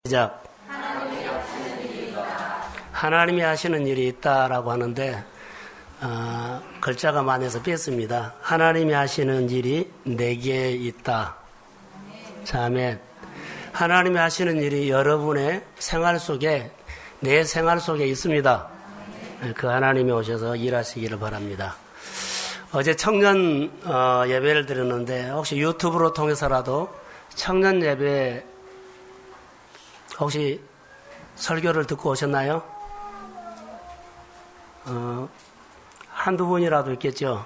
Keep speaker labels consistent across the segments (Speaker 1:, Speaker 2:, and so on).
Speaker 1: 시작. 하나님이 하시는 일이 있다라고 하는데 글자가 많아서 뺐습니다. 하나님이 하시는 일이 내게 있다. 자, 아멘. 하나님이 하시는 일이 여러분의 생활 속에, 내 생활 속에 있습니다. 그 하나님이 오셔서 일하시기를 바랍니다. 어제 청년 예배를 드렸는데 혹시 유튜브로 통해서라도 청년 예배 혹시 설교를 듣고 오셨나요? 한두 분이라도 있겠죠.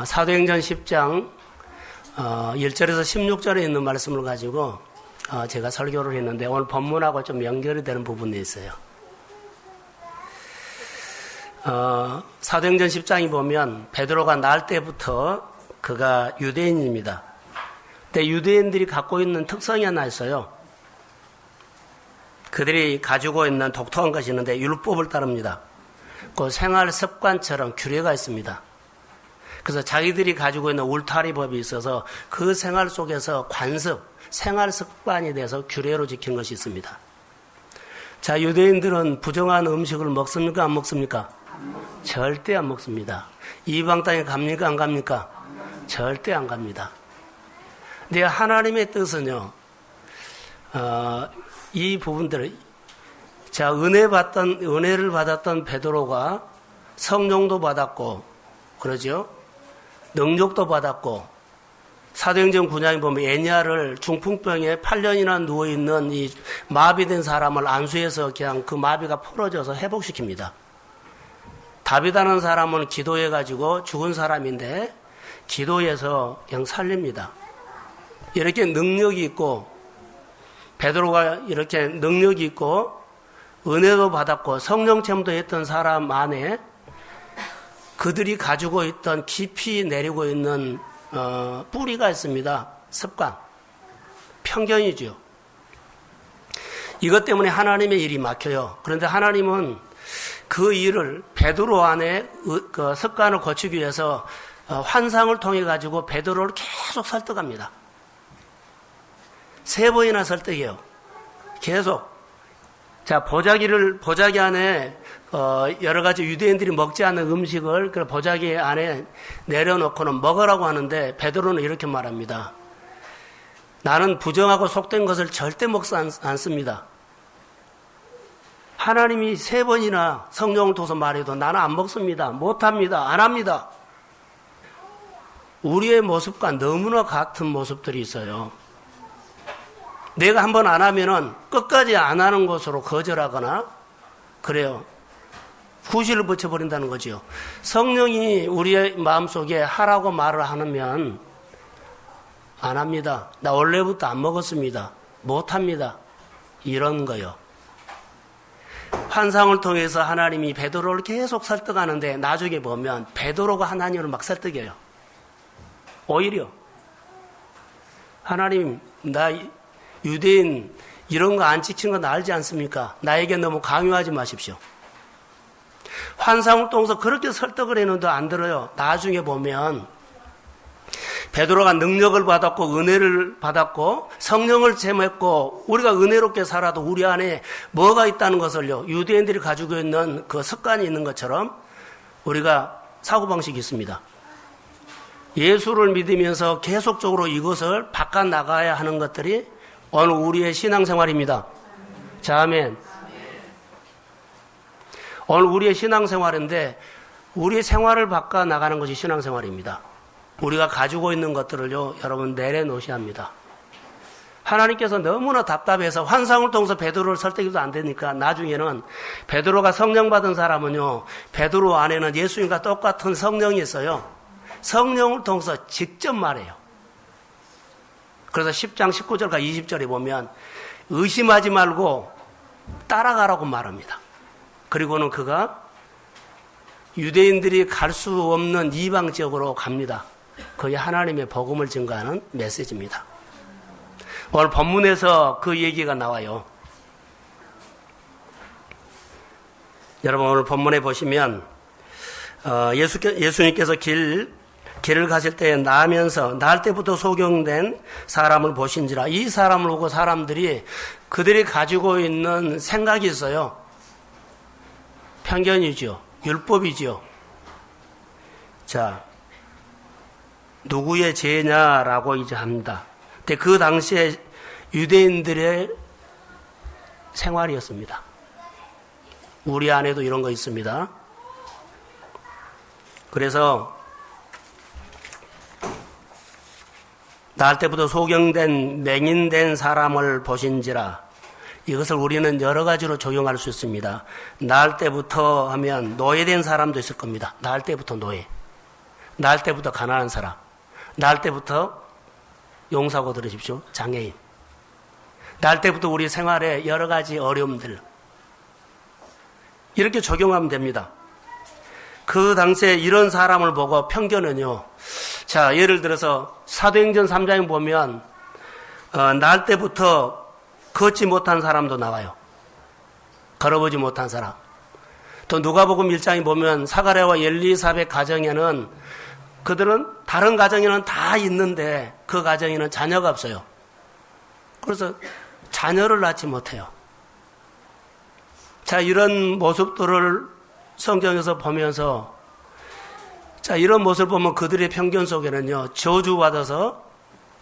Speaker 1: 사도행전 10장 1절에서 16절에 있는 말씀을 가지고 제가 설교를 했는데 오늘 본문하고 좀 연결이 되는 부분이 있어요. 사도행전 10장이 보면 베드로가 날 때부터 그가 유대인입니다. 근데 유대인들이 갖고 있는 특성이 하나 있어요. 그들이 가지고 있는 독특한 것이 있는데 율법을 따릅니다. 그 생활 습관처럼 규례가 있습니다. 그래서 자기들이 가지고 있는 울타리법이 있어서 그 생활 속에서 관습, 생활 습관이 돼서 규례로 지키는 것이 있습니다. 자, 유대인들은 부정한 음식을 먹습니까? 안 먹습니까? 절대 안 먹습니다. 이방 땅에 갑니까? 안 갑니까? 절대 안 갑니다. 근데 하나님의 뜻은요, 이 부분들을, 자, 은혜를 받았던 베드로가 성령도 받았고, 그러죠? 능력도 받았고, 사도행전 9장에 보면 애니아를 중풍병에 8년이나 누워있는 이 마비된 사람을 안수해서 그냥 그 마비가 풀어져서 회복시킵니다. 다윗이라는 사람은 기도해가지고 죽은 사람인데 기도해서 그냥 살립니다. 이렇게 능력이 있고 베드로가 이렇게 능력이 있고 은혜도 받았고 성령 체험도 했던 사람 안에 그들이 가지고 있던 깊이 내리고 있는 뿌리가 있습니다. 습관, 편견이죠. 이것 때문에 하나님의 일이 막혀요. 그런데 하나님은 그 일을 베드로 안에 그 습관을 고치기 위해서 환상을 통해 가지고 베드로를 계속 설득합니다. 3번이나 설득해요. 계속. 자, 보자기 안에 여러 가지 유대인들이 먹지 않는 음식을 그 보자기 안에 내려놓고는 먹으라고 하는데 베드로는 이렇게 말합니다. 나는 부정하고 속된 것을 절대 먹지 않습니다. 하나님이 3번이나 성령을 통해서 말해도 나는 안 먹습니다. 못합니다. 안 합니다. 우리의 모습과 너무나 같은 모습들이 있어요. 내가 한번 안 하면은 끝까지 안 하는 것으로 거절하거나 그래요. 후실을 붙여버린다는 거죠. 성령이 우리의 마음속에 하라고 말을 하면 안 합니다. 나 원래부터 안 먹었습니다. 못합니다. 이런 거요. 환상을 통해서 하나님이 베드로를 계속 설득하는데 나중에 보면 베드로가 하나님을 막 설득해요. 오히려 하나님, 나 유대인 이런 거 안 지킨 건 알지 않습니까? 나에게 너무 강요하지 마십시오. 환상을 통해서 그렇게 설득을 했는데 안 들어요. 나중에 보면 베드로가 능력을 받았고 은혜를 받았고 성령을 체험했고 우리가 은혜롭게 살아도 우리 안에 뭐가 있다는 것을요. 유대인들이 가지고 있는 그 습관이 있는 것처럼 우리가 사고방식이 있습니다. 예수를 믿으면서 계속적으로 이것을 바꿔 나가야 하는 것들이 오늘 우리의 신앙생활입니다. 자, 아멘. 오늘 우리의 신앙생활인데 우리의 생활을 바꿔 나가는 것이 신앙생활입니다. 우리가 가지고 있는 것들을요, 여러분 내려놓으셔야 합니다. 하나님께서 너무나 답답해서 환상을 통해서 베드로를 설득해도 안 되니까 나중에는 베드로가 성령 받은 사람은요, 베드로 안에는 예수님과 똑같은 성령이 있어요. 성령을 통해서 직접 말해요. 그래서 10장 19절과 20절에 보면 의심하지 말고 따라가라고 말합니다. 그리고는 그가 유대인들이 갈 수 없는 이방 지역으로 갑니다. 그게 하나님의 복음을 증거하는 메시지입니다. 오늘 본문에서 그 얘기가 나와요. 여러분 오늘 본문에 보시면 예수님께서 길 길을 가실 때에 나면서 날 때부터 소경된 사람을 보신지라. 이 사람을 보고 사람들이 그들이 가지고 있는 생각이 있어요. 편견이죠. 율법이죠. 자, 누구의 죄냐라고 이제 합니다. 근데 그 당시에 유대인들의 생활이었습니다. 우리 안에도 이런 거 있습니다. 그래서 날 때부터 소경된 맹인된 사람을 보신지라. 이것을 우리는 여러 가지로 적용할 수 있습니다. 날 때부터 하면 노예된 사람도 있을 겁니다. 날 때부터 노예. 날 때부터 가난한 사람. 날 때부터 용사고 들으십시오. 장애인. 날 때부터 우리 생활에 여러 가지 어려움들. 이렇게 적용하면 됩니다. 그 당시에 이런 사람을 보고 편견은요. 자, 예를 들어서 사도행전 3장에 보면 날 때부터 걷지 못한 사람도 나와요. 걸어보지 못한 사람. 또 누가복음 1장에 보면 사가랴와 엘리사벳 가정에는 그들은 다른 가정에는 다 있는데 그 가정에는 자녀가 없어요. 그래서 자녀를 낳지 못해요. 자, 이런 모습들을 성경에서 보면서 자, 이런 모습을 보면 그들의 편견 속에는요, 저주받아서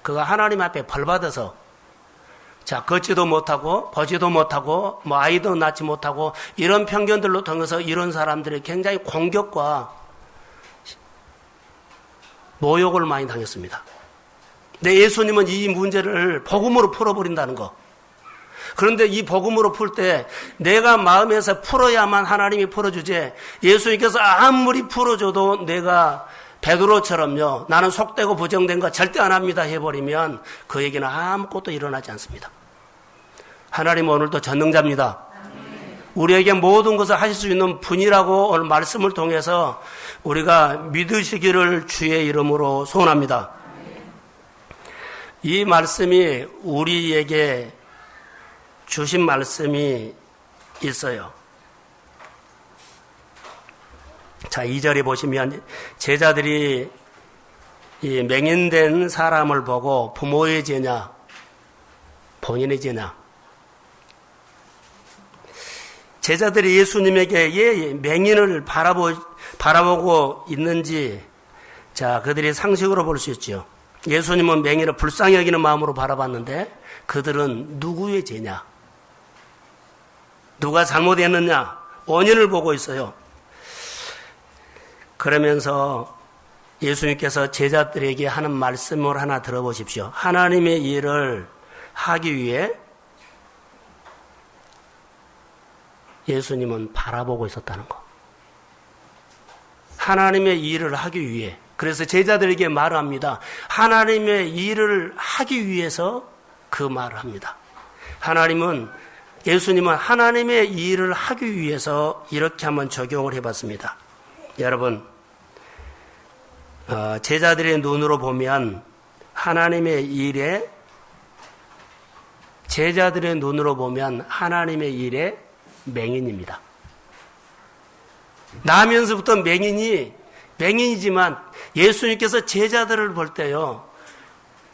Speaker 1: 그가 하나님 앞에 벌받아서 자, 걷지도 못하고 보지도 못하고 뭐 아이도 낳지 못하고 이런 편견들로 통해서 이런 사람들이 굉장히 공격과 모욕을 많이 당했습니다. 근데 예수님은 이 문제를 복음으로 풀어버린다는 거. 그런데 이 복음으로 풀 때 내가 마음에서 풀어야만 하나님이 풀어주지, 예수님께서 아무리 풀어줘도 내가 베드로처럼요, 나는 속되고 부정된 거 절대 안 합니다 해버리면 그에게는 아무것도 일어나지 않습니다. 하나님은 오늘도 전능자입니다. 우리에게 모든 것을 하실 수 있는 분이라고 오늘 말씀을 통해서 우리가 믿으시기를 주의 이름으로 소원합니다. 이 말씀이 우리에게 주신 말씀이 있어요. 자, 2절에 보시면 제자들이 이 맹인된 사람을 보고 부모의 죄냐 본인의 죄냐, 제자들이 예수님에게 예 맹인을 바라보고 있는지, 자, 그들이 상식으로 볼 수 있죠. 예수님은 맹인을 불쌍히 여기는 마음으로 바라봤는데 그들은 누구의 죄냐, 누가 잘못했느냐 원인을 보고 있어요. 그러면서 예수님께서 제자들에게 하는 말씀을 하나 들어보십시오. 하나님의 일을 하기 위해 예수님은 바라보고 있었다는 거. 하나님의 일을 하기 위해. 그래서 제자들에게 말을 합니다. 하나님의 일을 하기 위해서 그 말을 합니다. 예수님은 하나님의 일을 하기 위해서 이렇게 한번 적용을 해봤습니다. 여러분, 제자들의 눈으로 보면 제자들의 눈으로 보면 하나님의 일에 맹인입니다. 나면서부터 맹인이지만 예수님께서 제자들을 볼 때요,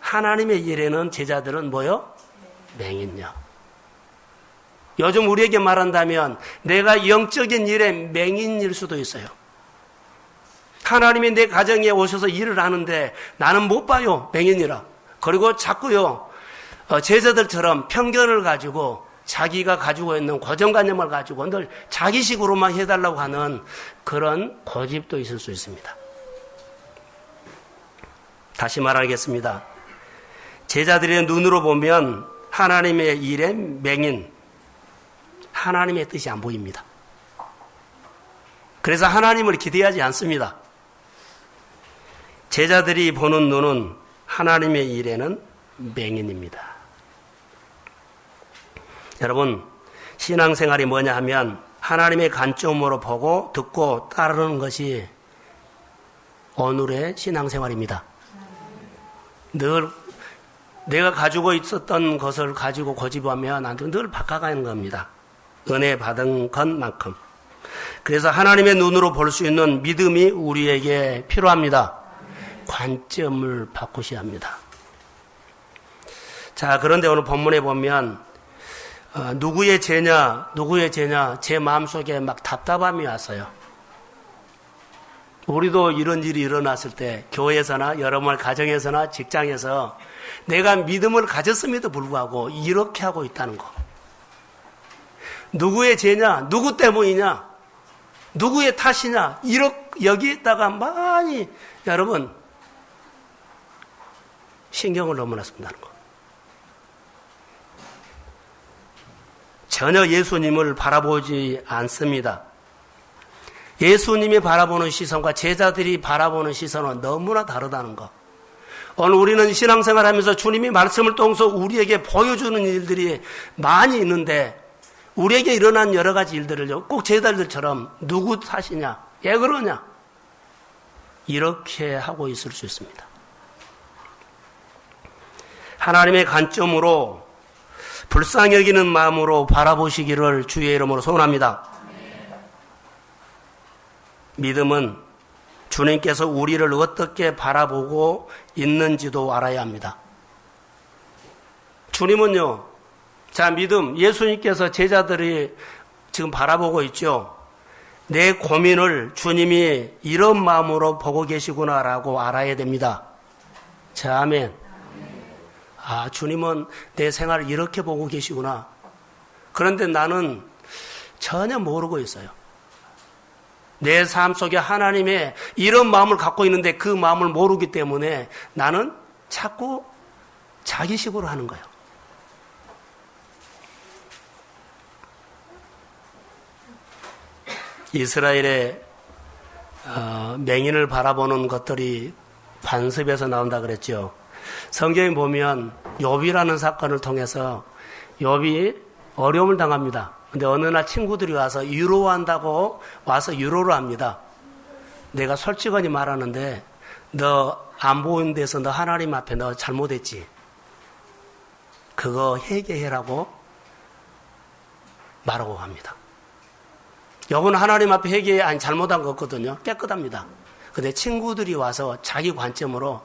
Speaker 1: 하나님의 일에는 제자들은 뭐요? 맹인요. 요즘 우리에게 말한다면 내가 영적인 일에 맹인일 수도 있어요. 하나님이 내 가정에 오셔서 일을 하는데 나는 못 봐요, 맹인이라. 그리고 자꾸요, 제자들처럼 편견을 가지고 자기가 가지고 있는 고정관념을 가지고 늘 자기식으로만 해달라고 하는 그런 고집도 있을 수 있습니다. 다시 말하겠습니다. 제자들의 눈으로 보면 하나님의 일에 맹인, 하나님의 뜻이 안 보입니다. 그래서 하나님을 기대하지 않습니다. 제자들이 보는 눈은 하나님의 일에는 맹인입니다. 여러분, 신앙생활이 뭐냐 하면 하나님의 관점으로 보고 듣고 따르는 것이 오늘의 신앙생활입니다. 늘 내가 가지고 있었던 것을 가지고 고집하면 안 되고 늘 바꿔가는 겁니다. 은혜 받은 것만큼. 그래서 하나님의 눈으로 볼 수 있는 믿음이 우리에게 필요합니다. 관점을 바꾸셔야 합니다. 자, 그런데 오늘 본문에 보면 누구의 죄냐 제 마음속에 막 답답함이 왔어요. 우리도 이런 일이 일어났을 때 교회에서나 여러분 가정에서나 직장에서 내가 믿음을 가졌음에도 불구하고 이렇게 하고 있다는 거. 누구의 죄냐? 누구 때문이냐? 누구의 탓이냐? 여기에다가 많이 여러분 신경을 너무나 쓴다는 거. 전혀 예수님을 바라보지 않습니다. 예수님이 바라보는 시선과 제자들이 바라보는 시선은 너무나 다르다는 거. 오늘 우리는 신앙생활하면서 주님이 말씀을 통해서 우리에게 보여주는 일들이 많이 있는데 우리에게 일어난 여러 가지 일들을요, 꼭 제자들처럼 누구 탓이냐, 왜 그러냐 이렇게 하고 있을 수 있습니다. 하나님의 관점으로 불쌍히 여기는 마음으로 바라보시기를 주의 이름으로 소원합니다. 믿음은 주님께서 우리를 어떻게 바라보고 있는지도 알아야 합니다. 주님은요, 자, 믿음, 예수님께서 제자들이 지금 바라보고 있죠. 내 고민을 주님이 이런 마음으로 보고 계시구나라고 알아야 됩니다. 자, 아멘. 아, 주님은 내 생활을 이렇게 보고 계시구나. 그런데 나는 전혀 모르고 있어요. 내 삶 속에 하나님의 이런 마음을 갖고 있는데 그 마음을 모르기 때문에 나는 자꾸 자기식으로 하는 거예요. 이스라엘의 맹인을 바라보는 것들이 관습에서 나온다 그랬죠. 성경에 보면 욥이라는 사건을 통해서 욥이 어려움을 당합니다. 근데 어느 날 친구들이 와서 위로한다고 와서 위로를 합니다. 내가 솔직하게 말하는데 너 안 보이는 데서 너 하나님 앞에 너 잘못했지. 그거 회개해라고 말하고 합니다. 욥은 하나님 앞에 회개 아니 잘못한 거 없거든요. 깨끗합니다. 근데 친구들이 와서 자기 관점으로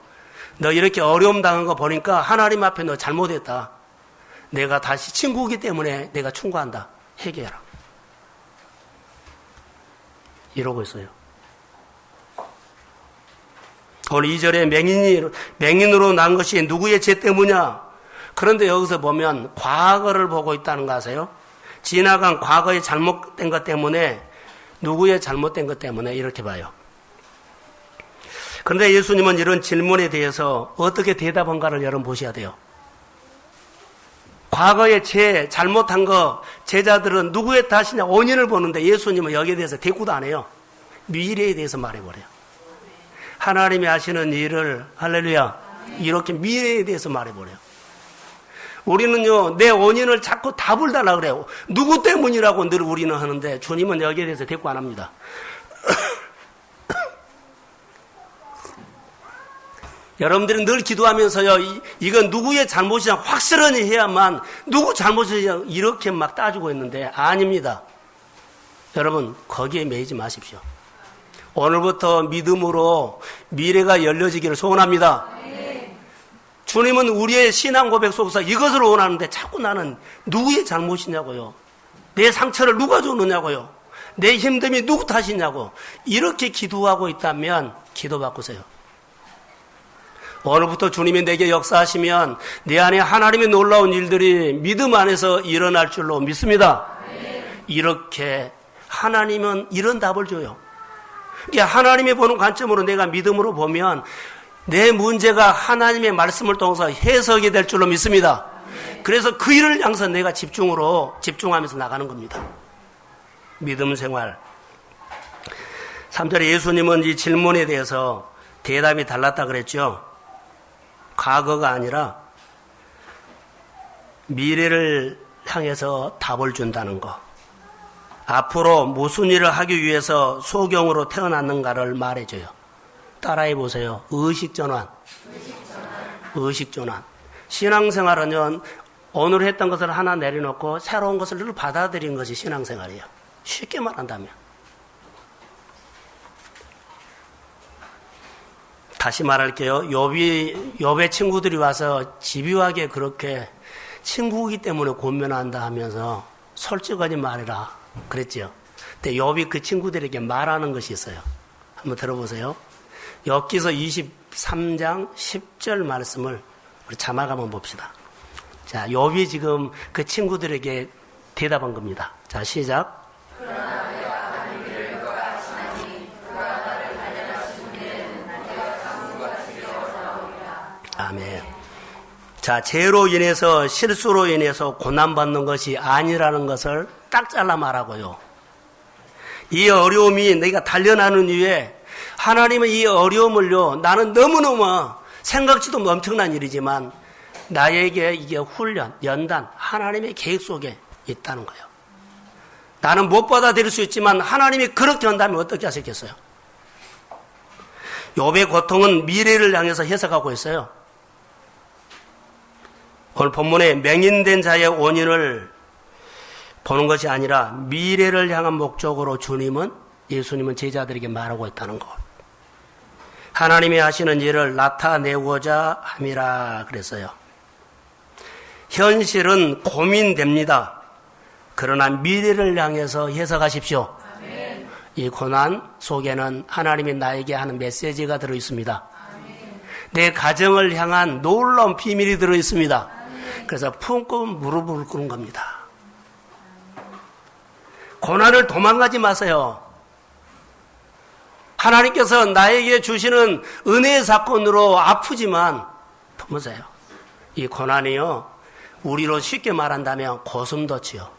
Speaker 1: 너 이렇게 어려움 당한 거 보니까 하나님 앞에 너 잘못했다. 내가 다시 친구이기 때문에 내가 충고한다. 회개해라. 이러고 있어요. 오늘 2절에 맹인으로 난 것이 누구의 죄 때문이냐? 그런데 여기서 보면 과거를 보고 있다는 거 아세요? 지나간 과거의 잘못된 것 때문에 누구의 잘못된 것 때문에 이렇게 봐요. 그런데 예수님은 이런 질문에 대해서 어떻게 대답한가를 여러분 보셔야 돼요. 과거의 죄, 잘못한 거 제자들은 누구의 탓이냐 원인을 보는데 예수님은 여기에 대해서 대꾸도 안 해요. 미래에 대해서 말해버려요. 하나님이 하시는 일을 할렐루야 이렇게 미래에 대해서 말해버려요. 우리는요 내 원인을 자꾸 답을 달라 그래요. 누구 때문이라고 늘 우리는 하는데 주님은 여기에 대해서 대꾸 안 합니다. 여러분들은 늘 기도하면서요, 이건 누구의 잘못이냐 확실하게 해야만 누구 잘못이냐 이렇게 막 따지고 있는데 아닙니다. 여러분 거기에 매이지 마십시오. 오늘부터 믿음으로 미래가 열려지기를 소원합니다. 주님은 우리의 신앙 고백 속에서 이것을 원하는데 자꾸 나는 누구의 잘못이냐고요. 내 상처를 누가 줬느냐고요. 내 힘듦이 누구 탓이냐고. 이렇게 기도하고 있다면 기도 바꾸세요. 오늘부터 주님이 내게 역사하시면 내 안에 하나님의 놀라운 일들이 믿음 안에서 일어날 줄로 믿습니다. 이렇게 하나님은 이런 답을 줘요. 하나님이 보는 관점으로 내가 믿음으로 보면 내 문제가 하나님의 말씀을 통해서 해석이 될 줄로 믿습니다. 그래서 그 일을 향해서 내가 집중하면서 나가는 겁니다. 믿음 생활. 3절에 예수님은 이 질문에 대해서 대답이 달랐다 그랬죠. 과거가 아니라 미래를 향해서 답을 준다는 거. 앞으로 무슨 일을 하기 위해서 소경으로 태어났는가를 말해줘요. 따라해 보세요. 의식전환. 의식전환. 신앙생활은 오늘 했던 것을 하나 내려놓고 새로운 것을 늘 받아들이는 것이 신앙생활이에요. 쉽게 말한다면. 다시 말할게요. 욥의 친구들이 와서 집요하게 그렇게 친구이기 때문에 권면한다 하면서 솔직하게 말해라 그랬죠. 근데 욥이 그 친구들에게 말하는 것이 있어요. 한번 들어보세요. 욥기서 23장 10절 말씀을 우리 자막 한번 봅시다. 자, 욥이 지금 그 친구들에게 대답한 겁니다. 자, 시작. 아멘. 자, 죄로 인해서 실수로 인해서 고난받는 것이 아니라는 것을 딱 잘라 말하고요. 이 어려움이 내가 단련하는 이유에 하나님은 이 어려움을요, 나는 너무너무 생각지도 엄청난 일이지만 나에게 이게 훈련, 연단, 하나님의 계획 속에 있다는 거예요. 나는 못 받아들일 수 있지만 하나님이 그렇게 한다면 어떻게 하셨겠어요? 욥의 고통은 미래를 향해서 해석하고 있어요. 오늘 본문에 맹인된 자의 원인을 보는 것이 아니라 미래를 향한 목적으로 예수님은 제자들에게 말하고 있다는 것. 하나님이 하시는 일을 나타내고자 함이라 그랬어요. 현실은 고민됩니다. 그러나 미래를 향해서 해석하십시오. 아멘. 이 고난 속에는 하나님이 나에게 하는 메시지가 들어있습니다. 아멘. 내 가정을 향한 놀라운 비밀이 들어있습니다. 아멘. 그래서 품고 무릎을 꿇은 겁니다. 고난을 도망가지 마세요. 하나님께서 나에게 주시는 은혜의 사건으로 아프지만 보세요. 이 고난이요, 우리로 쉽게 말한다면 고슴도치요.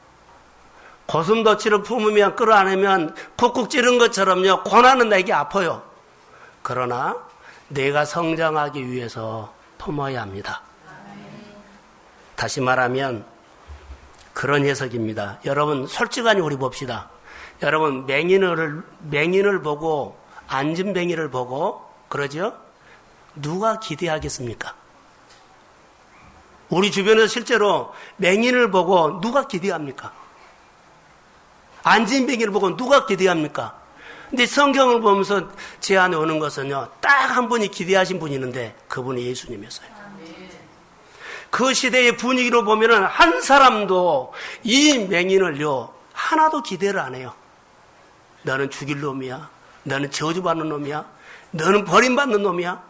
Speaker 1: 고슴도치를 품으면 끌어안으면 쿡쿡 찌른 것처럼요, 고난은 나에게 아파요. 그러나 내가 성장하기 위해서 품어야 합니다. 다시 말하면 그런 해석입니다. 여러분, 솔직하게 우리 봅시다. 여러분, 맹인을 보고, 앉은 맹인을 보고, 그러죠? 누가 기대하겠습니까? 우리 주변에서 실제로 맹인을 보고 누가 기대합니까? 앉은 맹인을 보고 누가 기대합니까? 근데 성경을 보면서 제 안에 오는 것은요, 딱 한 분이 기대하신 분이 있는데 그분이 예수님이었어요. 그 시대의 분위기로 보면은 한 사람도 이 맹인을요, 하나도 기대를 안 해요. 너는 죽일 놈이야. 너는 저주받는 놈이야. 너는 버림받는 놈이야.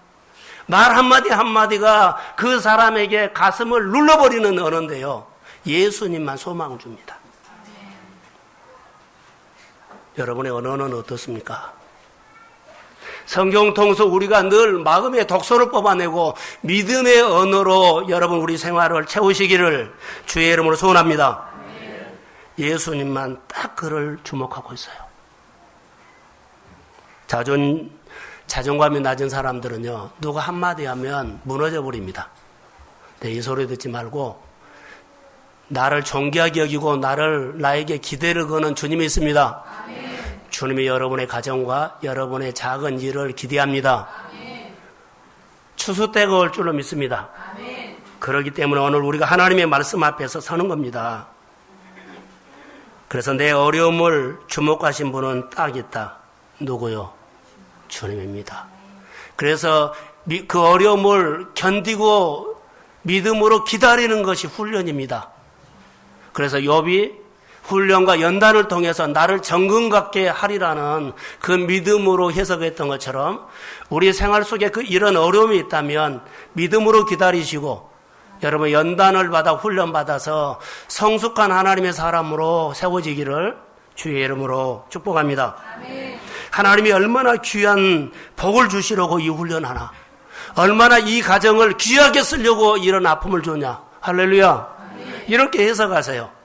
Speaker 1: 말 한마디 한마디가 그 사람에게 가슴을 눌러버리는 언어인데요, 예수님만 소망을 줍니다. 여러분의 언어는 어떻습니까? 성경 통해서 우리가 늘 마음의 독소를 뽑아내고 믿음의 언어로 여러분 우리 생활을 채우시기를 주의 이름으로 소원합니다. 예수님만 딱 그를 주목하고 있어요. 자존감이 낮은 사람들은요, 누가 한마디 하면 무너져 버립니다. 이 소리 듣지 말고 나를 존귀하게 여기고 나에게 기대를 거는 주님이 있습니다. 아멘. 주님이 여러분의 가정과 여러분의 작은 일을 기대합니다. 아멘. 추수 때가 올 줄로 믿습니다. 아멘. 그렇기 때문에 오늘 우리가 하나님의 말씀 앞에서 서는 겁니다. 그래서 내 어려움을 주목하신 분은 딱 있다. 누구요? 주님입니다. 그래서 그 어려움을 견디고 믿음으로 기다리는 것이 훈련입니다. 그래서 욥이 훈련과 연단을 통해서 나를 정금 같게 하리라는 그 믿음으로 해석했던 것처럼 우리 생활 속에 이런 어려움이 있다면 믿음으로 기다리시고 여러분 연단을 받아 훈련받아서 성숙한 하나님의 사람으로 세워지기를 주의 이름으로 축복합니다. 아멘. 하나님이 얼마나 귀한 복을 주시려고 이 훈련하나, 얼마나 이 가정을 귀하게 쓰려고 이런 아픔을 주냐. 할렐루야. 이렇게 해석하세요.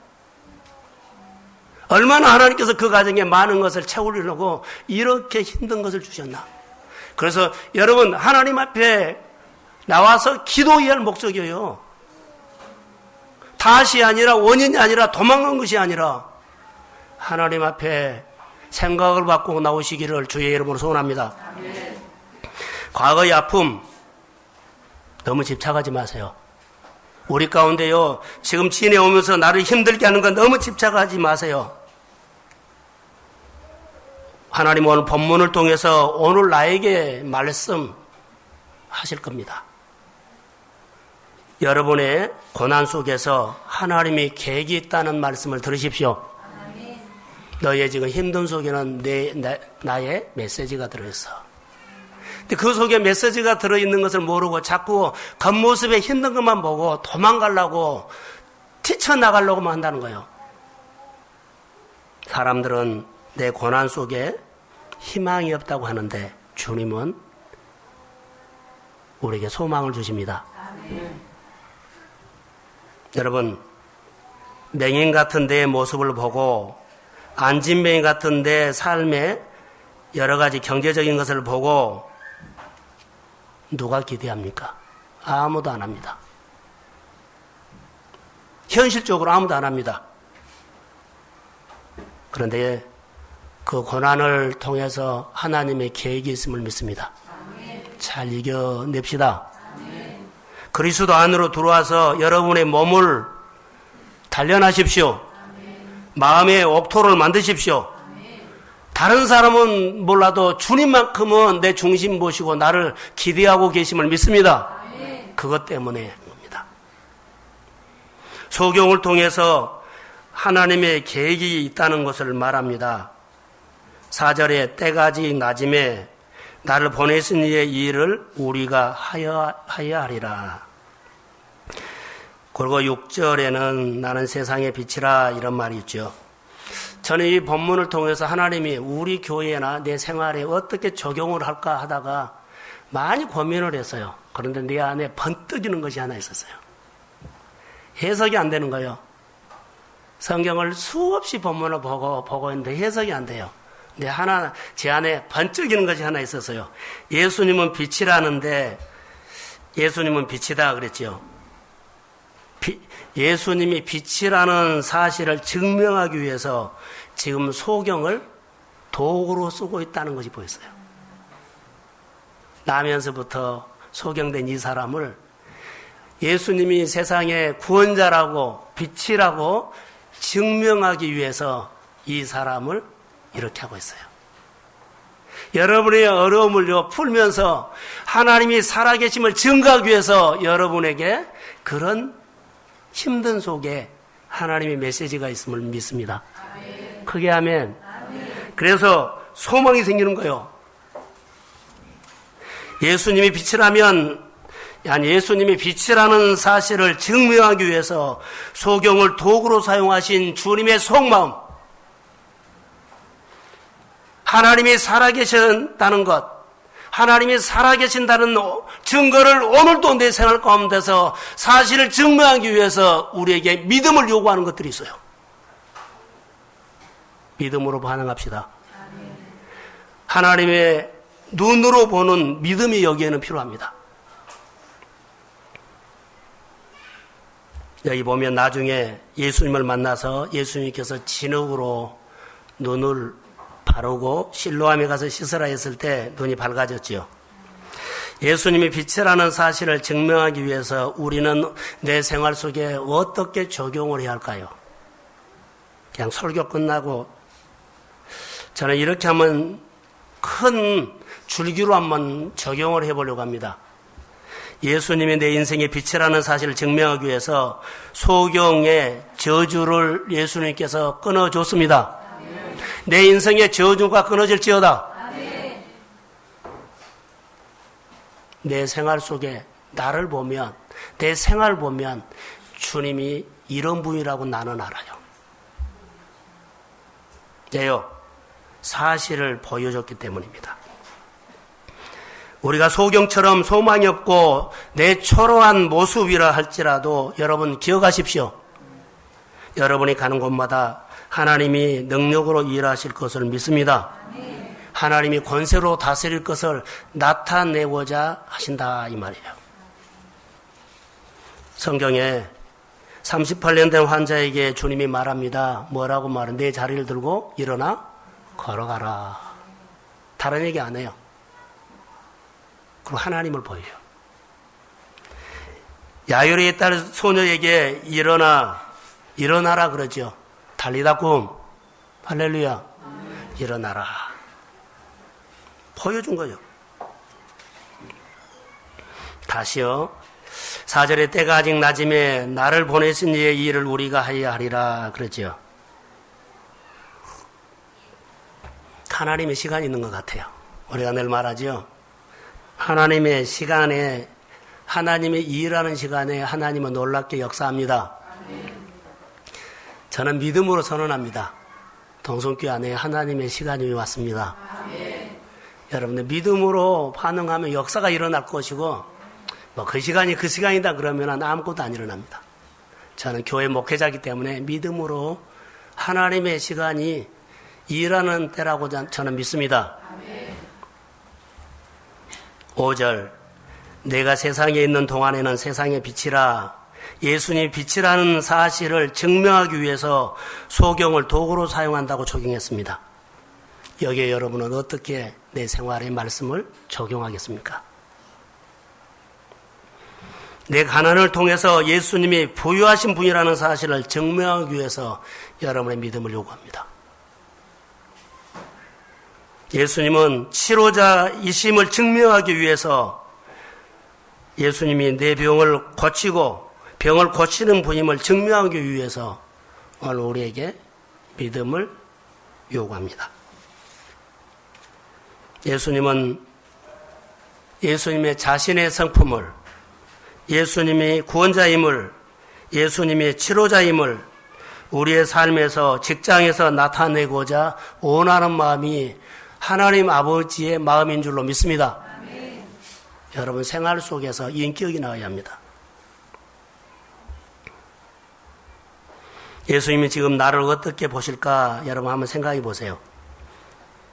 Speaker 1: 얼마나 하나님께서 그 가정에 많은 것을 채우려고 이렇게 힘든 것을 주셨나. 그래서 여러분 하나님 앞에 나와서 기도해야 할 목적이에요. 탓이 아니라 원인이 아니라 도망간 것이 아니라 하나님 앞에 생각을 바꾸고 나오시기를 주의 이름으로 소원합니다. 아멘. 과거의 아픔 너무 집착하지 마세요. 우리 가운데요, 지금 지내오면서 나를 힘들게 하는 건 너무 집착하지 마세요. 하나님 오늘 본문을 통해서 오늘 나에게 말씀, 하실 겁니다. 여러분의 고난 속에서 하나님이 계획이 있다는 말씀을 들으십시오. 너의 지금 힘든 속에는 나의 메시지가 들어있어. 근데 그 속에 메시지가 들어있는 것을 모르고 자꾸 겉모습에 힘든 것만 보고 도망가려고 뛰쳐나가려고만 한다는 거예요. 사람들은 내 고난 속에 희망이 없다고 하는데 주님은 우리에게 소망을 주십니다. 여러분, 맹인 같은 내 모습을 보고 안진뱅이 같은 내 삶의 여러 가지 경제적인 것을 보고 누가 기대합니까? 아무도 안 합니다. 현실적으로 아무도 안 합니다. 그런데 그 고난을 통해서 하나님의 계획이 있음을 믿습니다. 잘 이겨냅시다. 그리스도 안으로 들어와서 여러분의 몸을 단련하십시오. 마음의 옥토를 만드십시오. 다른 사람은 몰라도 주님만큼은 내 중심 보시고 나를 기대하고 계심을 믿습니다. 그것 때문에입니다. 소경을 통해서 하나님의 계획이 있다는 것을 말합니다. 4절에 때까지 낮임에 나를 보내신 이의 일을 우리가 하여하리라. 그리고 6절에는 나는 세상의 빛이라 이런 말이 있죠. 저는 이 본문을 통해서 하나님이 우리 교회나 내 생활에 어떻게 적용을 할까 하다가 많이 고민을 했어요. 그런데 내 안에 번뜩이는 것이 하나 있었어요. 해석이 안 되는 거예요. 성경을 수없이 본문을 보고 있는데 해석이 안 돼요. 근데 제 안에 번쩍이는 것이 하나 있었어요. 예수님은 빛이라는데 예수님은 빛이다 그랬죠. 예수님이 빛이라는 사실을 증명하기 위해서 지금 소경을 도구로 쓰고 있다는 것이 보였어요. 나면서부터 소경된 이 사람을 예수님이 세상의 구원자라고 빛이라고 증명하기 위해서 이 사람을 이렇게 하고 있어요. 여러분의 어려움을 풀면서 하나님이 살아계심을 증거하기 위해서 여러분에게 그런 힘든 속에 하나님의 메시지가 있음을 믿습니다. 아멘. 크게 하면 아멘. 그래서 소망이 생기는 거예요. 예수님이 빛이라는 사실을 증명하기 위해서 소경을 도구로 사용하신 주님의 속마음, 하나님이 살아계신다는 것, 하나님이 살아계신다는 증거를 오늘도 내 생활 가운데서 사실을 증명하기 위해서 우리에게 믿음을 요구하는 것들이 있어요. 믿음으로 반응합시다. 하나님의 눈으로 보는 믿음이 여기에는 필요합니다. 여기 보면 나중에 예수님을 만나서 예수님께서 진흙으로 눈을 바르고 실로암에 가서 씻으라 했을 때 눈이 밝아졌지요. 예수님이 빛이라는 사실을 증명하기 위해서 우리는 내 생활 속에 어떻게 적용을 해야 할까요? 그냥 설교 끝나고 저는 이렇게 한번 큰 줄기로 한번 적용을 해보려고 합니다. 예수님이 내 인생의 빛이라는 사실을 증명하기 위해서 소경의 저주를 예수님께서 끊어줬습니다. 내 인생의 저주가 끊어질지어다. 내 생활 속에 나를 보면, 내 생활 보면 주님이 이런 분이라고 나는 알아요. 왜요? 사실을 보여줬기 때문입니다. 우리가 소경처럼 소망이 없고 내 초라한 모습이라 할지라도 여러분 기억하십시오. 여러분이 가는 곳마다 하나님이 능력으로 일하실 것을 믿습니다. 하나님이 권세로 다스릴 것을 나타내고자 하신다 이 말이에요. 성경에 38년 된 환자에게 주님이 말합니다. 뭐라고 말은 내 자리를 들고 일어나 걸어가라. 다른 얘기 안 해요. 그리고 하나님을 보여요. 야이로의 딸 소녀에게 일어나라 그러죠. 달리다꿈 할렐루야. 일어나라. 보여준 거예요. 다시요. 4절에 때가 아직 낮음에 나를 보내신 이의 일을 우리가 하여야 하리라 그러지요. 하나님의 시간이 있는 것 같아요. 우리가 늘 말하죠. 하나님의 시간에, 하나님의 일하는 시간에 하나님은 놀랍게 역사합니다. 저는 믿음으로 선언합니다. 동성교회 안에 하나님의 시간이 왔습니다. 여러분들 믿음으로 반응하면 역사가 일어날 것이고, 그 시간이 그 시간이다 그러면 아무것도 안 일어납니다. 저는 교회 목회자이기 때문에 믿음으로 하나님의 시간이 일하는 때라고 저는 믿습니다. 5절, 내가 세상에 있는 동안에는 세상의 빛이라, 예수님이 빛이라는 사실을 증명하기 위해서 소경을 도구로 사용한다고 적용했습니다. 여기에 여러분은 어떻게 내 생활의 말씀을 적용하겠습니까? 내 가난을 통해서 예수님이 부유하신 분이라는 사실을 증명하기 위해서 여러분의 믿음을 요구합니다. 예수님은 치료자이심을 증명하기 위해서 예수님이 내 병을 고치고 병을 고치는 분임을 증명하기 위해서 오늘 우리에게 믿음을 요구합니다. 예수님은 예수님의 자신의 성품을, 예수님이 구원자임을, 예수님이 치료자임을 우리의 삶에서, 직장에서 나타내고자 원하는 마음이 하나님 아버지의 마음인 줄로 믿습니다. 여러분 생활 속에서 인격이 나와야 합니다. 예수님이 지금 나를 어떻게 보실까 여러분 한번 생각해 보세요.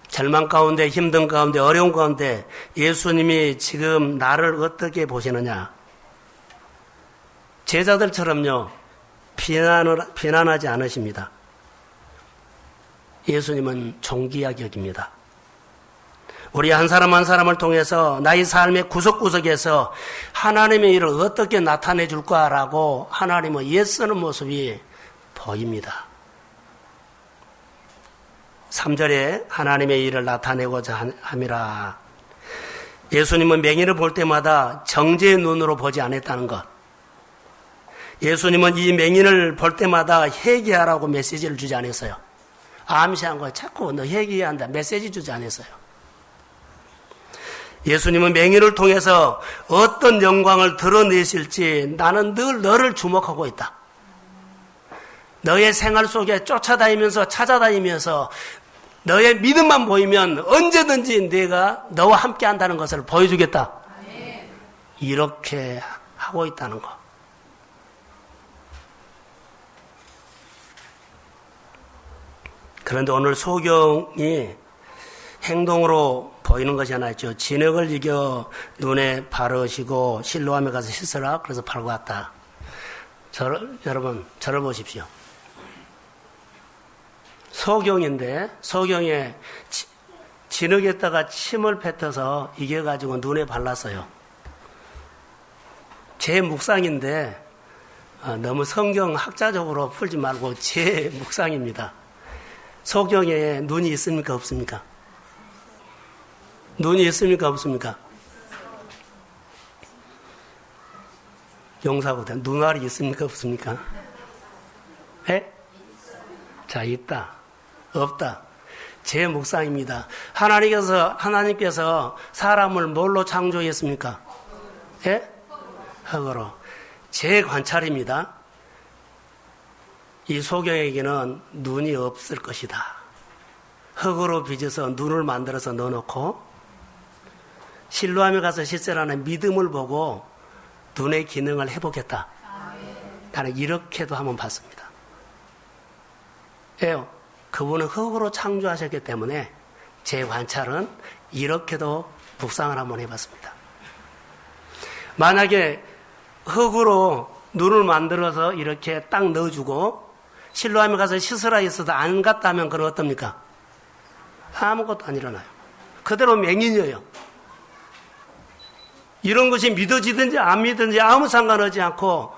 Speaker 1: 절망 가운데, 힘든 가운데, 어려운 가운데 예수님이 지금 나를 어떻게 보시느냐. 제자들처럼요 비난하지 않으십니다. 예수님은 존귀하게 여깁니다. 우리 한 사람 한 사람을 통해서 나의 삶의 구석구석에서 하나님의 일을 어떻게 나타내 줄까라고 하나님은 애쓰는 모습이 보입니다. 3절에 하나님의 일을 나타내고자 함이라. 예수님은 맹인을 볼 때마다 정죄의 눈으로 보지 않았다는 것. 예수님은 이 맹인을 볼 때마다 회개하라고 메시지를 주지 않았어요. 암시한 거 자꾸 너 회개해야 한다 메시지 주지 않았어요. 예수님은 맹인을 통해서 어떤 영광을 드러내실지 나는 늘 너를 주목하고 있다. 너의 생활 속에 쫓아다니면서 찾아다니면서 너의 믿음만 보이면 언제든지 내가 너와 함께 한다는 것을 보여주겠다. 이렇게 하고 있다는 것. 그런데 오늘 소경이 행동으로 보이는 것이 하나 있죠. 진흙을 이겨 눈에 바르시고 실로암에 가서 씻으라. 그래서 바르고 왔다. 여러분 저를 보십시오. 소경인데 소경에 진흙에다가 침을 뱉어서 이겨가지고 눈에 발랐어요. 제 묵상인데 너무 성경 학자적으로 풀지 말고 제 묵상입니다. 소경에 눈이 있습니까 없습니까? 눈이 있습니까 없습니까? 용사거든. 눈알이 있습니까 없습니까? 예? 자, 있다. 없다. 제 묵상입니다. 하나님께서 사람을 뭘로 창조했습니까? 예? 흙으로. 제 관찰입니다. 이 소경에게는 눈이 없을 것이다. 흙으로 빚어서 눈을 만들어서 넣어놓고 실로암에 가서 씻으라는 믿음을 보고 눈의 기능을 해보겠다. 나는 이렇게도 한번 봤습니다. 왜요? 그분은 흙으로 창조하셨기 때문에 제 관찰은 이렇게도 묵상을 한번 해봤습니다. 만약에 흙으로 눈을 만들어서 이렇게 딱 넣어주고 실로암에 가서 씻으라 했어도 안 갔다면 그건 어떻습니까? 아무것도 안 일어나요. 그대로 맹인이에요. 이런 것이 믿어지든지 안 믿든지 아무 상관하지 않고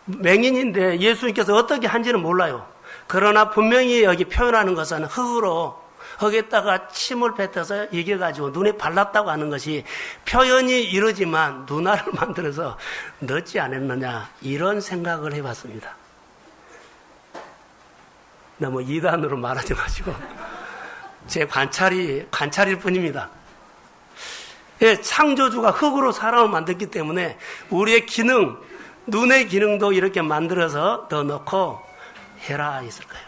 Speaker 1: 맹인인데 예수님께서 어떻게 한지는 몰라요. 그러나 분명히 여기 표현하는 것은 흙으로 거기에다가 침을 뱉어서 이겨가지고 눈에 발랐다고 하는 것이 표현이 이러지만 누나를 만들어서 넣지 않았느냐, 이런 생각을 해봤습니다. 너무 이단으로 말하지 마시고 제 관찰일 뿐입니다. 예, 창조주가 흙으로 사람을 만들기 때문에 우리의 기능, 눈의 기능도 이렇게 만들어서 넣어놓고 해라 했을 거예요.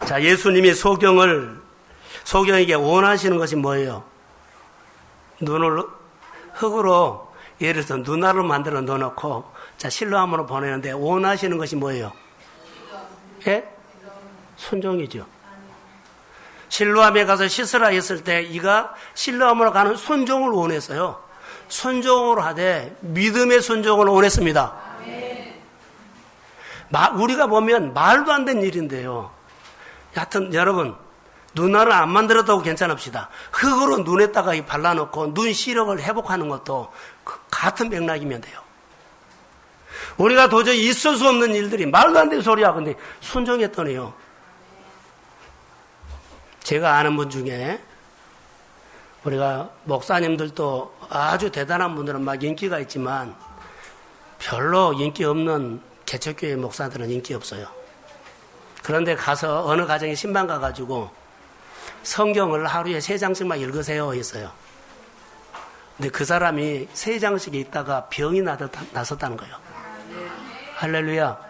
Speaker 1: 자, 예수님이 소경에게 원하시는 것이 뭐예요? 눈을 흙으로 예를 들어서 누나를 만들어 넣어놓고 자, 실로암으로 보내는데 원하시는 것이 뭐예요? 예? 순종이죠. 실로암에 가서 씻으라 했을 때 이가 실로암으로 가는 순종을 원했어요. 순종으로 하되 믿음의 순종을 원했습니다. 우리가 보면 말도 안 되는 일인데요. 하여튼 여러분, 누나를 안 만들었다고 괜찮읍시다. 흙으로 눈에다가 발라놓고 눈 시력을 회복하는 것도 같은 맥락이면 돼요. 우리가 도저히 있을 수 없는 일들이 말도 안 되는 소리야. 근데 순종했더니요. 제가 아는 분 중에 우리가 목사님들도 아주 대단한 분들은 막 인기가 있지만 별로 인기 없는 개척교회 목사들은 인기 없어요. 그런데 가서 어느 가정에 신방 가가지고 성경을 하루에 3장씩만 읽으세요 했어요. 근데 그 사람이 3장씩에 있다가 병이 났었다는 거예요. 할렐루야.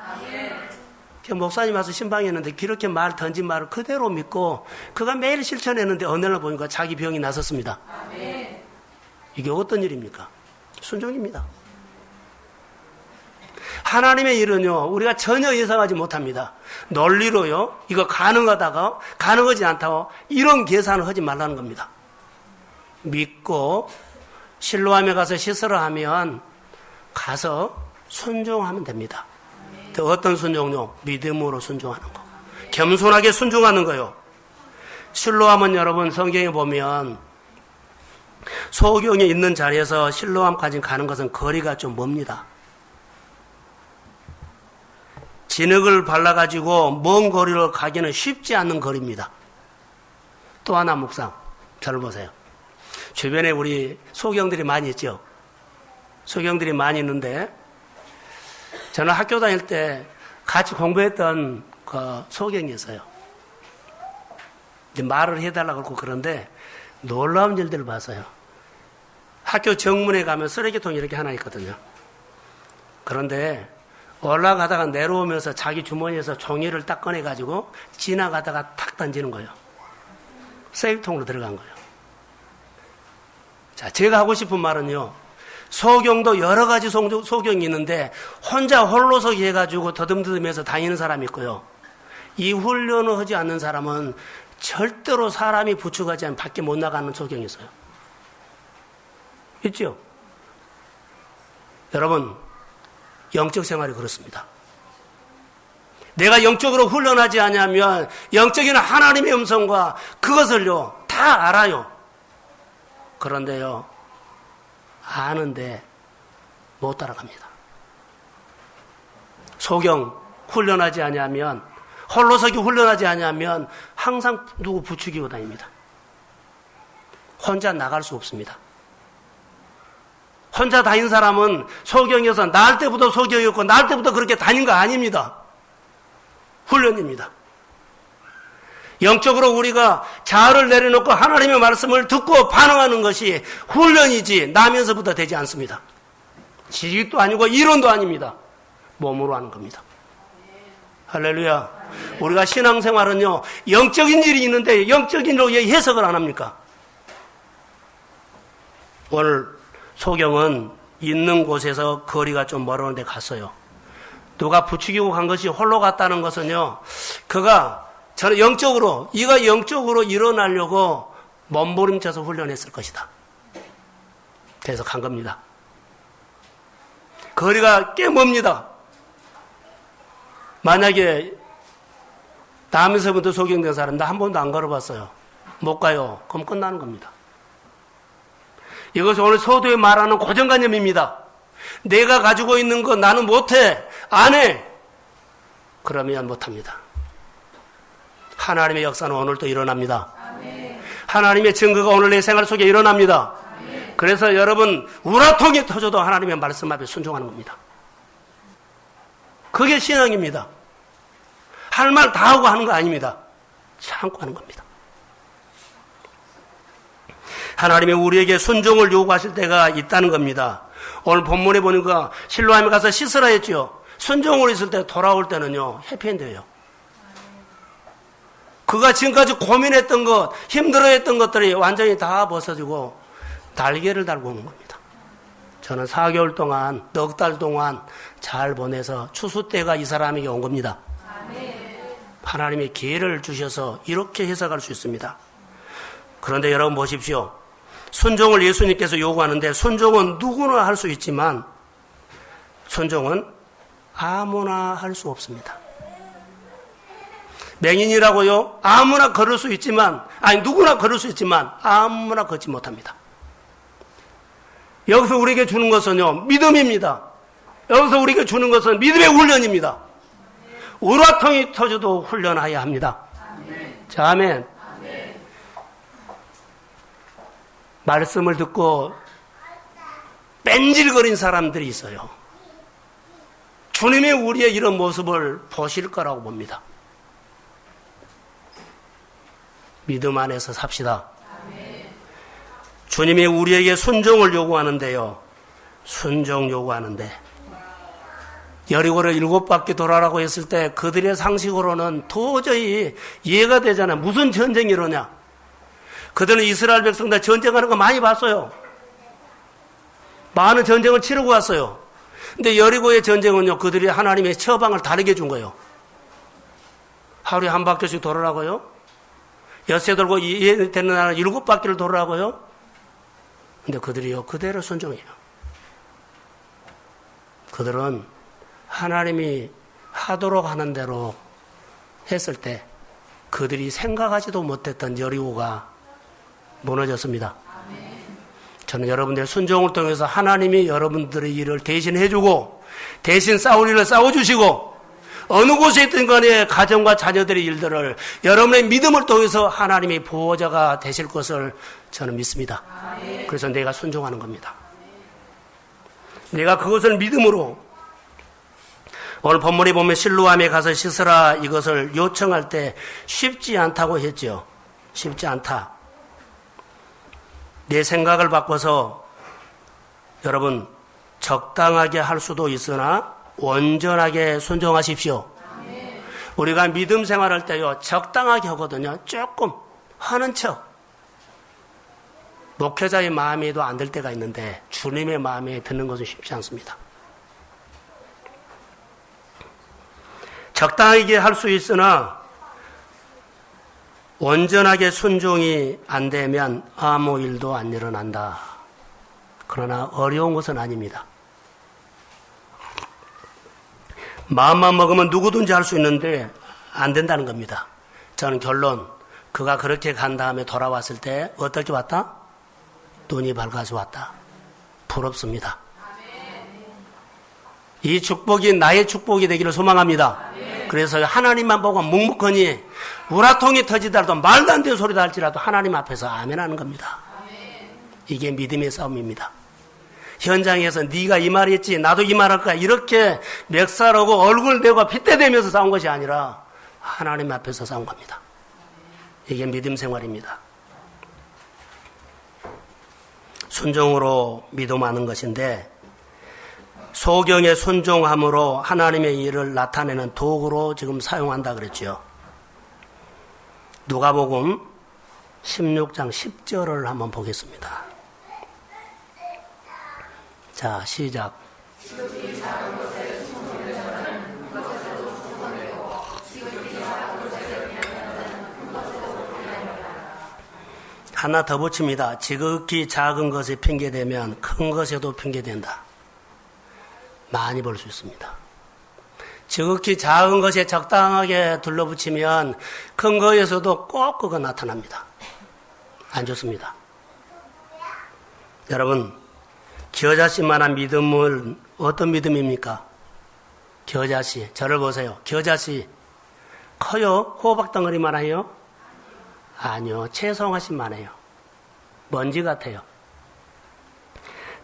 Speaker 1: 목사님 와서 신방에 있는데 그렇게 던진 말을 그대로 믿고 그가 매일 실천했는데 어느 날 보니까 자기 병이 났었습니다. 이게 어떤 일입니까? 순종입니다. 하나님의 일은요, 우리가 전혀 예상하지 못합니다. 논리로요, 이거 가능하다가 가능하지 않다고 이런 계산을 하지 말라는 겁니다. 믿고 실로암에 가서 씻으라 하면 가서 순종하면 됩니다. 어떤 순종요? 믿음으로 순종하는 거. 겸손하게 순종하는 거요. 실로암은 여러분 성경에 보면 소경에 있는 자리에서 실로암까지 가는 것은 거리가 좀 멉니다. 진흙을 발라가지고 먼 거리를 가기는 쉽지 않은 거리입니다. 또 하나 묵상. 저를 보세요. 주변에 우리 소경들이 많이 있죠. 소경들이 많이 있는데 저는 학교 다닐 때 같이 공부했던 그 소경이었어요. 이제 말을 해달라고 그러고 그런데 놀라운 일들을 봤어요. 학교 정문에 가면 쓰레기통이 이렇게 하나 있거든요. 그런데 올라가다가 내려오면서 자기 주머니에서 종이를 딱 꺼내가지고 지나가다가 탁 던지는 거예요. 쓰레기통으로 들어간 거예요. 자, 제가 하고 싶은 말은요. 소경도 여러 가지 소경이 있는데 혼자 홀로서기 해가지고 더듬더듬해서 다니는 사람이 있고요. 이 훈련을 하지 않는 사람은 절대로 사람이 부축하지 않으면 밖에 못 나가는 소경이 있어요. 있죠? 여러분, 영적 생활이 그렇습니다. 내가 영적으로 훈련하지 않으면 영적인 하나님의 음성과 그것을요 다 알아요. 그런데요 아는데 못 따라갑니다. 소경 훈련하지 않으면 홀로서기 훈련하지 않으면 항상 누구 부추기고 다닙니다. 혼자 나갈 수 없습니다. 혼자 다닌 사람은 소경이어서 날 때부터 소경이었고 날 때부터 그렇게 다닌 거 아닙니다. 훈련입니다. 영적으로 우리가 자아를 내려놓고 하나님의 말씀을 듣고 반응하는 것이 훈련이지 나면서부터 되지 않습니다. 지식도 아니고 이론도 아닙니다. 몸으로 하는 겁니다. 할렐루야. 우리가 신앙생활은요 영적인 일이 있는데 영적인 일로 해석을 안 합니까? 오늘 소경은 있는 곳에서 거리가 좀 멀었는데 갔어요. 누가 부추기고 간 것이 홀로 갔다는 것은요 저는 이가 영적으로 일어나려고 몸부림쳐서 훈련했을 것이다. 그래서 간 겁니다. 거리가 꽤 멉니다. 만약에 남에서부터 소경된 사람 나 한 번도 안 걸어봤어요. 못 가요. 그럼 끝나는 겁니다. 이것이 오늘 서두에 말하는 고정관념입니다. 내가 가지고 있는 거 나는 못해, 안 해. 그러면 못합니다. 하나님의 역사는 오늘도 일어납니다. 하나님의 증거가 오늘 내 생활 속에 일어납니다. 그래서 여러분 우라통이 터져도 하나님의 말씀 앞에 순종하는 겁니다. 그게 신앙입니다. 할 말 다 하고 하는 거 아닙니다. 참고 하는 겁니다. 하나님이 우리에게 순종을 요구하실 때가 있다는 겁니다. 오늘 본문에 보니까 실로암에 가서 씻으라 했죠. 순종을 했을 때 돌아올 때는요 해피엔드예요. 그가 지금까지 고민했던 것, 힘들어했던 것들이 완전히 다 벗어지고 달걀을 달고 오는 겁니다. 저는 4개월 동안, 넉 달 동안 잘 보내서 추수 때가 이 사람에게 온 겁니다. 하나님의 기회를 주셔서 이렇게 해석할 수 있습니다. 그런데 여러분 보십시오. 순종을 예수님께서 요구하는데 순종은 누구나 할 수 있지만 순종은 아무나 할 수 없습니다. 맹인이라고요? 아무나 걸을 수 있지만, 누구나 걸을 수 있지만 아무나 걷지 못합니다. 여기서 우리에게 주는 것은요, 믿음입니다. 여기서 우리에게 주는 것은 믿음의 훈련입니다. 우라통이 터져도 훈련해야 합니다. 자, 아멘. 말씀을 듣고 뺀질거린 사람들이 있어요. 주님이 우리의 이런 모습을 보실 거라고 봅니다. 믿음 안에서 삽시다. 주님이 우리에게 순종을 요구하는데요. 순종 요구하는데 여리고를 7바퀴 돌아라고 했을 때 그들의 상식으로는 도저히 이해가 되잖아요. 무슨 전쟁이 이러냐. 그들은 이스라엘 백성들 전쟁하는 거 많이 봤어요. 많은 전쟁을 치르고 왔어요. 근데 여리고의 전쟁은요, 그들이 하나님의 처방을 다르게 준 거예요. 하루에 한 바퀴씩 돌아라고요? 엿새 돌고 이해되는 나라 7바퀴를 돌아라고요? 근데 그들이요, 그대로 순종해요. 그들은 하나님이 하도록 하는 대로 했을 때 그들이 생각하지도 못했던 여리고가 무너졌습니다. 저는 여러분들의 순종을 통해서 하나님이 여러분들의 일을 대신 해주고 대신 싸울 일을 싸워주시고 어느 곳에 있든 간에 가정과 자녀들의 일들을 여러분의 믿음을 통해서 하나님의 보호자가 되실 것을 저는 믿습니다. 그래서 내가 순종하는 겁니다. 내가 그것을 믿음으로 오늘 본문에 보면 실로암에 가서 씻으라 이것을 요청할 때 쉽지 않다고 했죠. 쉽지 않다. 내 생각을 바꿔서 여러분 적당하게 할 수도 있으나 온전하게 순종하십시오. 우리가 믿음 생활할 때요 적당하게 하거든요. 조금 하는 척. 목회자의 마음에도 안 들 때가 있는데 주님의 마음에 드는 것은 쉽지 않습니다. 적당하게 할 수 있으나 온전하게 순종이 안 되면 아무 일도 안 일어난다. 그러나 어려운 것은 아닙니다. 마음만 먹으면 누구든지 할 수 있는데 안 된다는 겁니다. 저는 결론, 그가 그렇게 간 다음에 돌아왔을 때 어떻게 왔다? 눈이 밝아서 왔다. 부럽습니다. 이 축복이 나의 축복이 되기를 소망합니다. 그래서 하나님만 보고 묵묵하니 우라통이 터지더라도 말도 안 되는 소리도 할지라도 하나님 앞에서 아멘 하는 겁니다. 이게 믿음의 싸움입니다. 현장에서 네가 이 말했지 나도 이 말할 거야 이렇게 멱살하고 얼굴 대고 핏대대면서 싸운 것이 아니라 하나님 앞에서 싸운 겁니다. 이게 믿음 생활입니다. 순종으로 믿음하는 것인데 소경의 순종함으로 하나님의 일을 나타내는 도구로 지금 사용한다 그랬죠. 누가복음 16장 10절을 한번 보겠습니다. 자, 시작. 하나 더 붙입니다. 지극히 작은 것에 핑계대면 큰 것에도 핑계된다. 많이 볼 수 있습니다. 지극히 작은 것에 적당하게 둘러붙이면 큰 거에서도 꼭 그거 나타납니다. 안 좋습니다. 여러분, 겨자씨만한 믿음은 어떤 믿음입니까? 겨자씨, 저를 보세요. 겨자씨, 커요? 호박 덩어리만 해요? 아니요. 채송하신만 해요. 먼지 같아요.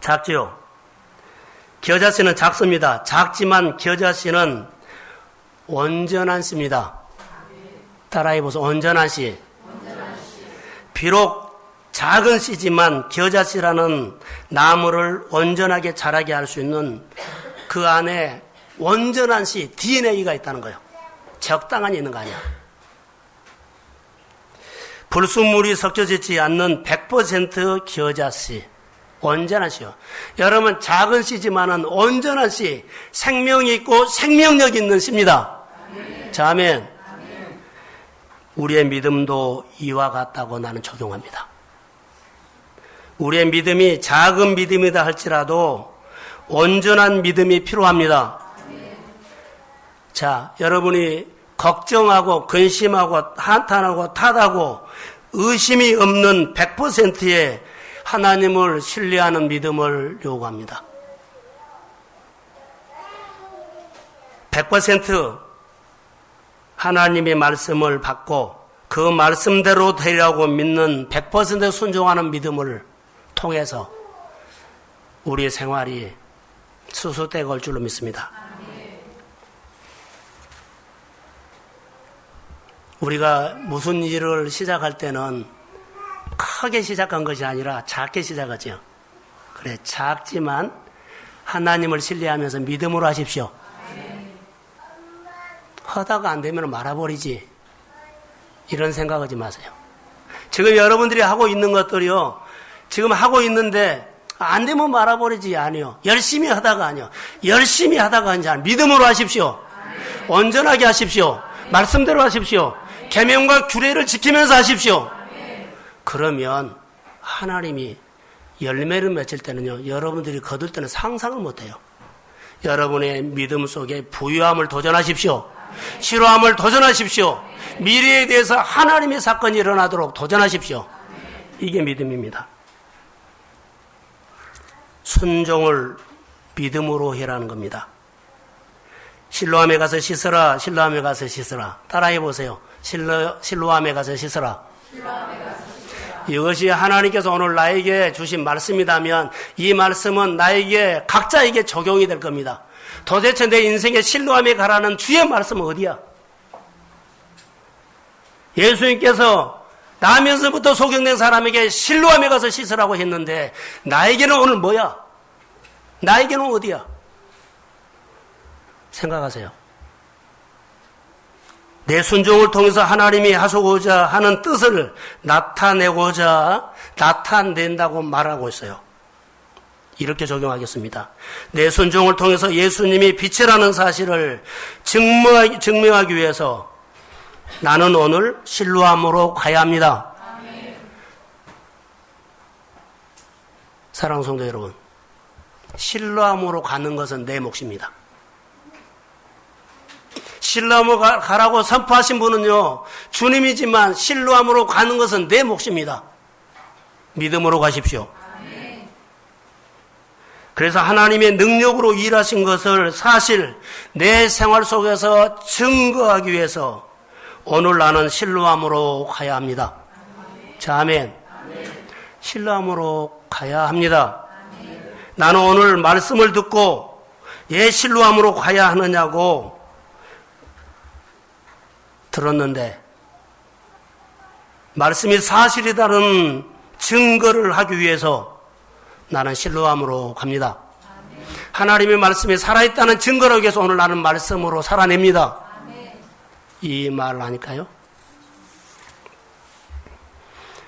Speaker 1: 작지요? 겨자씨는 작습니다. 작지만 겨자씨는 온전한 씨입니다. 따라해보세요. 온전한 씨. 비록 작은 씨지만 겨자씨라는 나무를 온전하게 자라게 할 수 있는 그 안에 온전한 씨, DNA가 있다는 거예요. 적당한 있는 거 아니야. 불순물이 섞여지지 않는 100% 겨자씨. 온전한 씨요. 여러분, 작은 씨지만은 온전한 씨, 생명이 있고 생명력 있는 씨입니다. 자, 아멘. 우리의 믿음도 이와 같다고 나는 적용합니다. 우리의 믿음이 작은 믿음이다 할지라도 온전한 믿음이 필요합니다. 자, 여러분이 걱정하고 근심하고 한탄하고 탓하고 의심이 없는 100%의 하나님을 신뢰하는 믿음을 요구합니다. 100% 하나님의 말씀을 받고 그 말씀대로 되리라고 믿는 100% 순종하는 믿음을 통해서 우리의 생활이 수수대가 올 줄로 믿습니다. 우리가 무슨 일을 시작할 때는 크게 시작한 것이 아니라 작게 시작하죠. 그래, 작지만 하나님을 신뢰하면서 믿음으로 하십시오. 하다가 안 되면 말아버리지. 이런 생각하지 마세요. 지금 여러분들이 하고 있는 것들이요. 지금 하고 있는데 안 되면 말아버리지 아니요. 열심히 하다가 아니요. 열심히 하다가 아니죠. 믿음으로 하십시오. 온전하게 하십시오. 말씀대로 하십시오. 계명과 규례를 지키면서 하십시오. 그러면 하나님이 열매를 맺을 때는요. 여러분들이 거둘 때는 상상을 못해요. 여러분의 믿음 속에 부유함을 도전하십시오. 실화함을 도전하십시오. 미래에 대해서 하나님의 사건이 일어나도록 도전하십시오. 이게 믿음입니다. 순종을 믿음으로 해라는 겁니다. 실로암에 가서 씻으라. 실로암에 가서 씻으라. 따라해 보세요. 실로암에 가서 씻으라. 이것이 하나님께서 오늘 나에게 주신 말씀이라면 이 말씀은 나에게 각자에게 적용이 될 겁니다. 도대체 내 인생에 실로암에 가라는 주의 말씀은 어디야? 예수님께서 나면서부터 소경된 사람에게 실로암에 가서 씻으라고 했는데 나에게는 오늘 뭐야? 나에게는 어디야? 생각하세요. 내 순종을 통해서 하나님이 하시고자 하는 뜻을 나타낸다고 말하고 있어요. 이렇게 적용하겠습니다. 내 순종을 통해서 예수님이 빛이라는 사실을 증명하기 위해서 나는 오늘 실로암으로 가야 합니다. 사랑하는 성도 여러분, 실로암으로 가는 것은 내 몫입니다. 실로암으로 가라고 선포하신 분은요, 주님이지만 실로암으로 가는 것은 내 몫입니다. 믿음으로 가십시오. 그래서 하나님의 능력으로 일하신 것을 사실 내 생활 속에서 증거하기 위해서 오늘 나는 실로암으로 가야 합니다. 자, 아멘. 실로암으로 가야 합니다. 나는 오늘 말씀을 듣고 예, 실로암으로 가야 하느냐고 들었는데 말씀이 사실이다는 증거를 하기 위해서 나는 실로암으로 갑니다. 하나님의 말씀이 살아있다는 증거를 위해서 오늘 나는 말씀으로 살아냅니다. 이 말을 하니까요.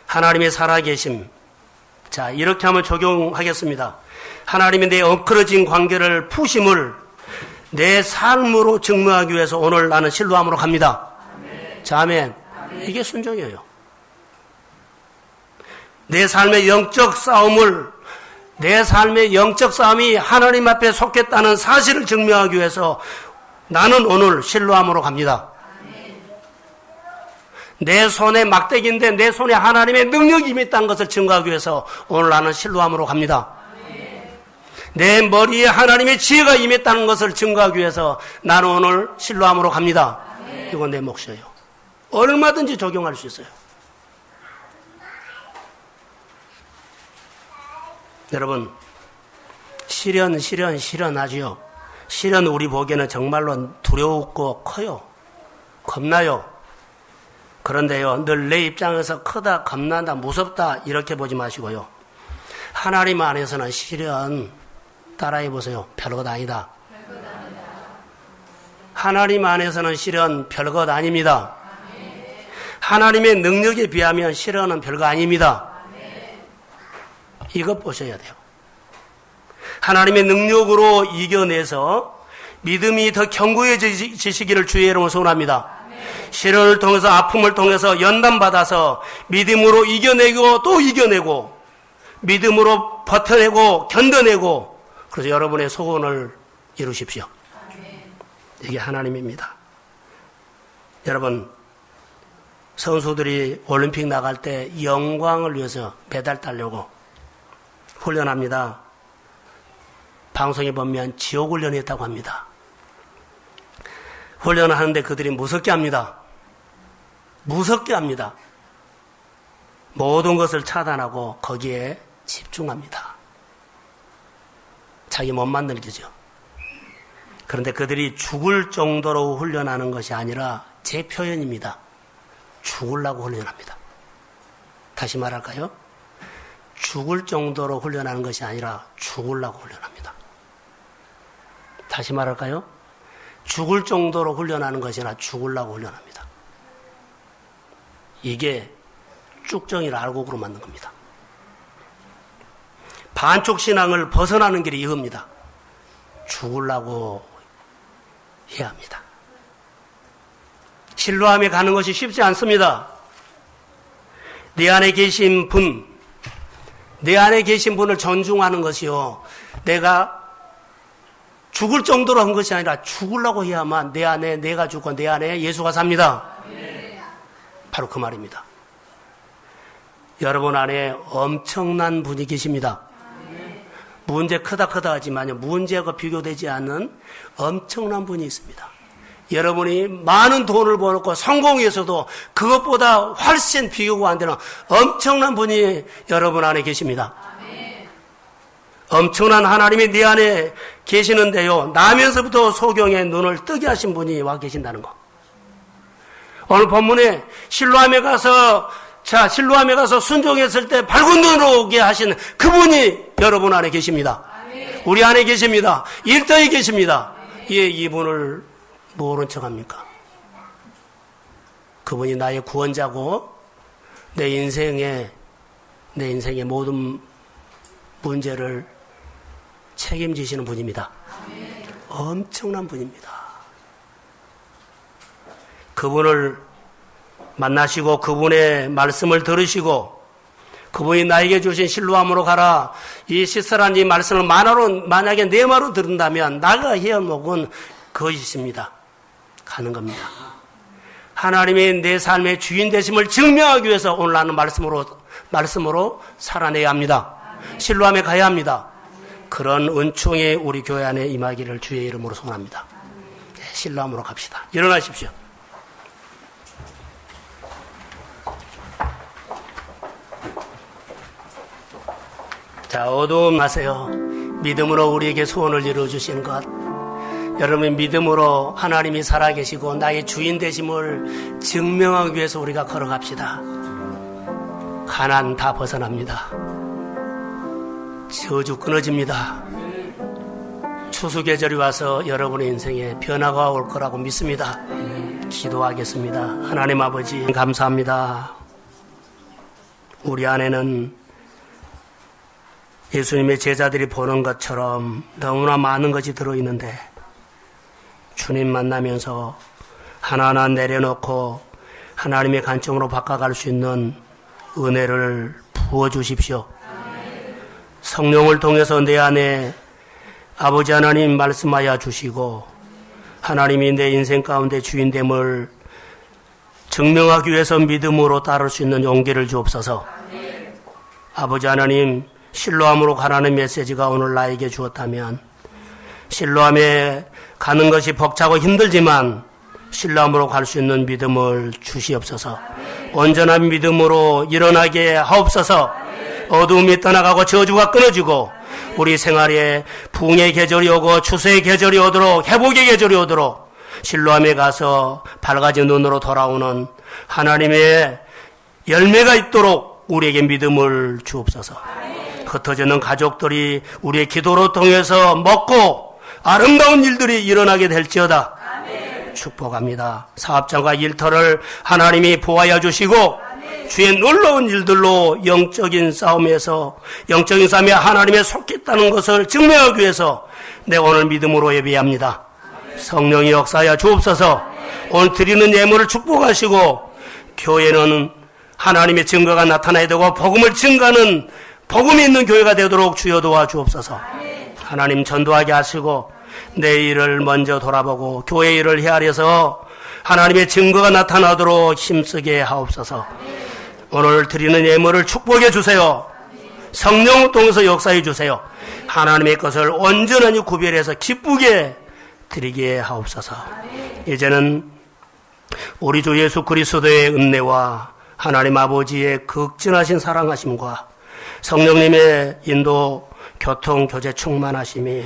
Speaker 1: 하나님의 살아계심. 자, 이렇게 하면 적용하겠습니다. 하나님이 내 엉클어진 관계를 푸심을 내 삶으로 증명하기 위해서 오늘 나는 실로암으로 갑니다. 자, 아멘. 이게 순종이에요. 내 삶의 영적 싸움이 하나님 앞에 속했다는 사실을 증명하기 위해서 나는 오늘 실로암으로 갑니다. 내 손에 막대기인데 내 손에 하나님의 능력이 임했다는 것을 증거하기 위해서 오늘 나는 실로암으로 갑니다. 내 머리에 하나님의 지혜가 임했다는 것을 증거하기 위해서 나는 오늘 실로암으로 갑니다. 이거 내 몫이에요. 얼마든지 적용할 수 있어요. 여러분, 시련하지요. 시련 우리 보기에는 정말로 두려웠고 커요. 겁나요. 그런데요, 늘 내 입장에서 크다, 겁난다, 무섭다 이렇게 보지 마시고요. 하나님 안에서는 시련 따라해 보세요. 별것 아니다. 하나님 안에서는 시련 별것 아닙니다. 하나님의 능력에 비하면 시련은 별거 아닙니다. 이것 보셔야 돼요. 하나님의 능력으로 이겨내서 믿음이 더 견고해지시기를 주의 이름으로 소원합니다. 시련을 통해서 아픔을 통해서 연단받아서 믿음으로 이겨내고 또 이겨내고 믿음으로 버텨내고 견뎌내고 그래서 여러분의 소원을 이루십시오. 이게 하나님입니다. 여러분, 선수들이 올림픽 나갈 때 영광을 위해서 메달 따려고 훈련합니다. 방송에 보면 지옥훈련을 했다고 합니다. 훈련을 하는데 그들이 무섭게 합니다. 무섭게 합니다. 모든 것을 차단하고 거기에 집중합니다. 자기 못 만들기죠. 그런데 그들이 죽을 정도로 훈련하는 것이 아니라 제 표현입니다. 죽으려고 훈련합니다. 다시 말할까요? 죽을 정도로 훈련하는 것이 아니라 죽으려고 훈련합니다. 다시 말할까요? 죽을 정도로 훈련하는 것이 아니라 죽으려고 훈련합니다. 이게 쭉정이를 알곡으로 만든 겁니다. 반쪽 신앙을 벗어나는 길이 이겁니다. 죽으려고 해야 합니다. 신뢰함에 가는 것이 쉽지 않습니다. 내 안에 계신 분, 내 안에 계신 분을 존중하는 것이요. 내가 죽을 정도로 한 것이 아니라 죽으려고 해야만 내 안에 내가 죽고 내 안에 예수가 삽니다. 바로 그 말입니다. 여러분 안에 엄청난 분이 계십니다. 문제 크다 하지만요. 문제가 비교되지 않는 엄청난 분이 있습니다. 여러분이 많은 돈을 벌었고 성공해서도 그것보다 훨씬 비교가 안 되는 엄청난 분이 여러분 안에 계십니다. 엄청난 하나님이 네 안에 계시는데요. 나면서부터 소경의 눈을 뜨게 하신 분이 와 계신다는 거. 오늘 본문에 실로암에 가서 순종했을 때 밝은 눈으로 오게 하신 그분이 여러분 안에 계십니다. 우리 안에 계십니다. 일터에 계십니다. 예, 이분을 모른 척합니까? 그분이 나의 구원자고 내 인생의 모든 문제를 책임지시는 분입니다. 엄청난 분입니다. 그분을 만나시고 그분의 말씀을 들으시고 그분이 나에게 주신 실로암으로 가라. 이 시스라는 이 말씀을 만약에 내 말로 들은다면 나가 헤어먹은 거짓입니다. 가는 겁니다. 하나님의 내 삶의 주인 되심을 증명하기 위해서 오늘 하는 말씀으로 살아내야 합니다. 실로암에 가야 합니다. 그런 은총이 우리 교회 안에 임하기를 주의 이름으로 소원합니다. 실로암으로 갑시다. 일어나십시오. 자, 어두움 마세요. 믿음으로 우리에게 소원을 이루어주신 것. 여러분 믿음으로 하나님이 살아계시고 나의 주인 되심을 증명하기 위해서 우리가 걸어갑시다. 가난 다 벗어납니다. 저주 끊어집니다. 추수 계절이 와서 여러분의 인생에 변화가 올 거라고 믿습니다. 기도하겠습니다. 하나님 아버지 감사합니다. 우리 안에는 예수님의 제자들이 보는 것처럼 너무나 많은 것이 들어있는데 주님 만나면서 하나하나 내려놓고 하나님의 관점으로 바꿔갈 수 있는 은혜를 부어주십시오. 성령을 통해서 내 안에 아버지 하나님 말씀하여 주시고 하나님이 내 인생 가운데 주인됨을 증명하기 위해서 믿음으로 따를 수 있는 용기를 주옵소서. 아버지 하나님 실로암으로 가라는 메시지가 오늘 나에게 주었다면 실로암에 가는 것이 벅차고 힘들지만 신랑으로 갈 수 있는 믿음을 주시옵소서. 온전한 믿음으로 일어나게 하옵소서. 어두움이 떠나가고 저주가 끊어지고 우리 생활에 부흥의 계절이 오고 추수의 계절이 오도록 회복의 계절이 오도록 실로암에 가서 밝아진 눈으로 돌아오는 하나님의 열매가 있도록 우리에게 믿음을 주옵소서. 흩어지는 가족들이 우리의 기도로 통해서 먹고 아름다운 일들이 일어나게 될지어다. 축복합니다. 사업장과 일터를 하나님이 보호하여 주시고 주의 놀라운 일들로 영적인 싸움에 하나님에 속했다는 것을 증명하기 위해서 내가 오늘 믿음으로 예배합니다. 성령이 역사하여 주옵소서. 오늘 드리는 예물을 축복하시고 교회는 하나님의 증거가 나타나야 되고 복음을 증거하는 복음이 있는 교회가 되도록 주여 도와주옵소서. 하나님 전도하게 하시고 내 일을 먼저 돌아보고 교회 일을 헤아려서 하나님의 증거가 나타나도록 힘쓰게 하옵소서. 오늘 드리는 예물을 축복해 주세요. 성령을 통해서 역사해 주세요. 하나님의 것을 온전히 구별해서 기쁘게 드리게 하옵소서. 이제는 우리 주 예수 그리스도의 은혜와 하나님 아버지의 극진하신 사랑하심과 성령님의 인도, 교통, 교제 충만하심이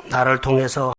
Speaker 1: 나를 통해서